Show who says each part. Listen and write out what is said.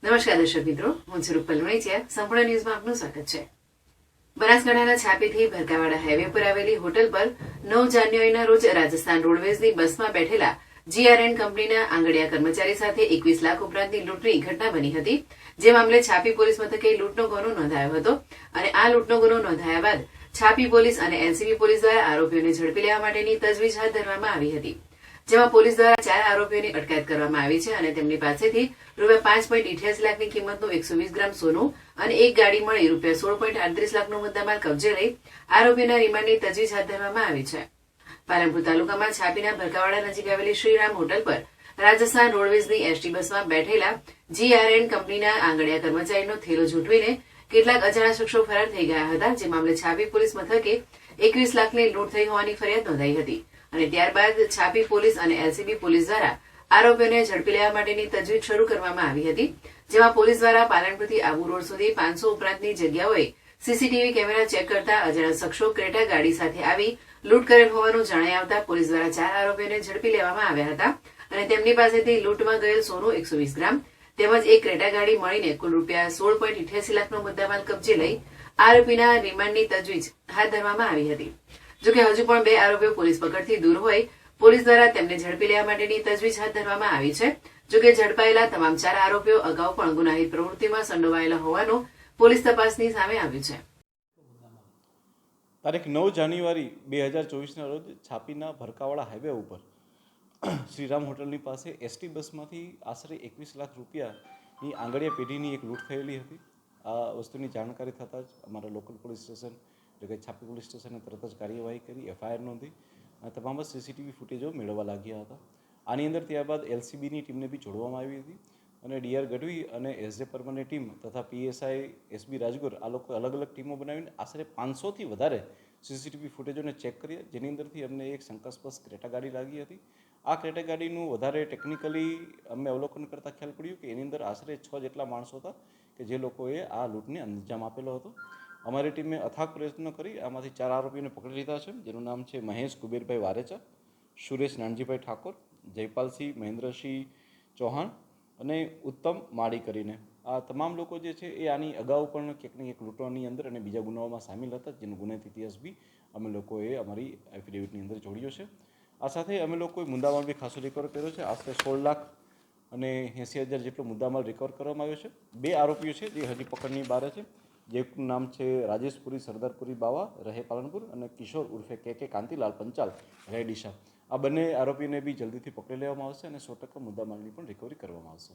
Speaker 1: નમસ્કાર દર્શક મિત્રો, હું છું રૂપલ વણિચિયા. સંપૂર્ણ ન્યૂઝમાં આપનું સ્વાગત છે. બનાસકાંઠાના છાપીથી ભરકાવાડા હાઈવે પર આવેલી હોટલ પર 9 જાન્યુઆરીના રોજ રાજસ્થાન રોડવેઝની બસમાં બેઠેલા GRN કંપનીના આંગડિયા કર્મચારી સાથે 21 લાખ ઉપરાંતની લૂંટની ઘટના બની હતી. જે મામલે છાપી પોલીસ મથકે લૂંટનો ગુનો નોંધાયો હતો અને આ લૂંટનો ગુનો નોંધાયા બાદ છાપી પોલીસ અને LCB પોલીસ દ્વારા આરોપીઓને ઝડપી લેવા માટેની તજવીજ હાથ ધરવામાં આવી હતી. જેમાં પોલીસ દ્વારા 4 આરોપીઓની અટકાયત કરવામાં આવી છે અને તેમની પાસેથી ₹5.88 લાખની કિંમતનું 120 ગ્રામ સોનું અને એક ગાડી મળી ₹16.38 લાખનો મુદ્દામાલ કબજે લઈ આરોપીઓના રિમાન્ડની તજવીજ હાથ ધરવામાં આવી છે. પાલનપુર તાલુકામાં છાપીના ભરકાવાડા નજીક આવેલી શ્રીરામ હોટલ પર રાજસ્થાન રોડવેઝની ST બસમાં બેઠેલા GRN કંપનીના આંગડિયા કર્મચારીનો થેલો ઝૂંટવીને કેટલાક અજાણ્યા શખ્સો ફરાર થઈ ગયા હતા. જે મામલે છાપી પોલીસ મથકે 21 લાખની લૂંટ થઈ હોવાની ફરિયાદ નોંધાઈ હતી અને ત્યારબાદ છાપી પોલીસ અને LCB પોલીસ દ્વારા આરોપીઓને ઝડપી લેવા માટેની તજવીજ શરૂ કરવામાં આવી હતી. જેમાં પોલીસ દ્વારા પાલનપુરથી આબુ રોડ સુધી 500 ઉપરાંતની જગ્યાઓએ CCTV કેમેરા ચેક કરતા અજાણ્યા શખ્સો ક્રેટા ગાડી સાથે આવી લૂંટ કરેલ હોવાનું જણાઈ આવતા પોલીસ દ્વારા 4 આરોપીઓને ઝડપી લેવામાં આવ્યા હતા અને તેમની પાસેથી લૂંટમાં ગયેલ સોનું 120 ગ્રામ તેમજ એક ક્રેટા ગાડી મળીને કુલ ₹16.88 લાખનો મુદ્દામાલ કબજે લઈ આરોપીના રિમાન્ડની તજવીજ હાથ ધરવામાં આવી હતી. જોકે હજુ પણ 2 આરોપીઓ પોલીસ પકડથી દૂર હોય પોલીસ દ્વારા તેમને ઝડપી લેવા માટેની તજવીજ હાથ ધરવામાં આવી છે. જોકે ઝડપાયેલા તમામ 4 આરોપીઓ અગાઉ પણ ગુનાહિત પ્રવૃત્તિમાં સંડોવાયેલા હોવાનું પોલીસ તપાસની સામે આવ્યું છે.
Speaker 2: તારીખ 9 જાન્યુઆરી 2024ના રોજ છાપીના ભરકાવાડા હાઈવે ઉપર શ્રીરામ હોટલની પાસે ST બસમાંથી આશરે 21 લાખ રૂપિયાની આંગડિયા પેઢીની એક લૂંટ થયેલી હતી. આ વસ્તુની જાણકારી થતાં જ અમારા લોકલ પોલીસ સ્ટેશન એટલે કે છાપી પોલીસ સ્ટેશને તરત જ કાર્યવાહી કરી FIR નોંધી તમામ CCTV ફૂટેજો મેળવવા લાગ્યા હતા. આની અંદર ત્યારબાદ LCBની ટીમને બી જોડવામાં આવી હતી અને DR ગઢવી અને SJ પરમારની ટીમ તથા PSI SB રાજગોર આ લોકો અલગ અલગ ટીમો બનાવીને આશરે 500થી વધારે CCTV ફૂટેજોને ચેક કર્યા, જેની અંદરથી અમને એક શંકાસ્પદ ક્રેટા ગાડી લાગી હતી. આ ક્રેટા ગાડીનું વધારે ટેકનિકલી અમે અવલોકન કરતાં ખ્યાલ પડ્યું કે એની અંદર આશરે 6 જેટલા માણસો હતા કે જે લોકોએ આ લૂંટને અંજામ આપેલો હતો. અમારી ટીમે અથાગ પ્રયત્નો કરી આમાંથી 4 આરોપીઓને પકડી લીધા છે, જેનું નામ છે મહેશ કુબેરભાઈ વારેચા, સુરેશ નાનજીભાઈ ઠાકોર, જયપાલસિંહ મહેન્દ્રસિંહ ચૌહાણ અને ઉત્તમ માળી કરીને. આ તમામ લોકો જે છે એ આની અગાઉ પણ ક્યાંક ને ક્યાંક લૂંટવાની અંદર અને બીજા ગુનાઓમાં સામેલ હતા, જેનો ગુનાહિત ઇતિહાસ બી અમે લોકોએ અમારી એફિડેવિટની અંદર જોડ્યો છે. આ સાથે અમે લોકોએ મુદ્દામાલ બી ખાસો રિકવર કર્યો છે. આશરે 16 લાખ અને 80,000 જેટલો મુદ્દામાલ રિકવર કરવામાં આવ્યો છે. 2 આરોપીઓ છે જે હજી પકડની બહાર છે, જેનું નામ છે રાજેશપુરી સરદારપુરી બાવા રહે પાલનપુર અને કિશોર ઉર્ફે કે કાંતિલાલ પંચાલ રહે ડીસા. આ બંને આરોપીને બી જલ્દીથી પકડી લેવામાં આવશે અને 100% મુદ્દામાલની પણ રિકવરી કરવામાં આવશે.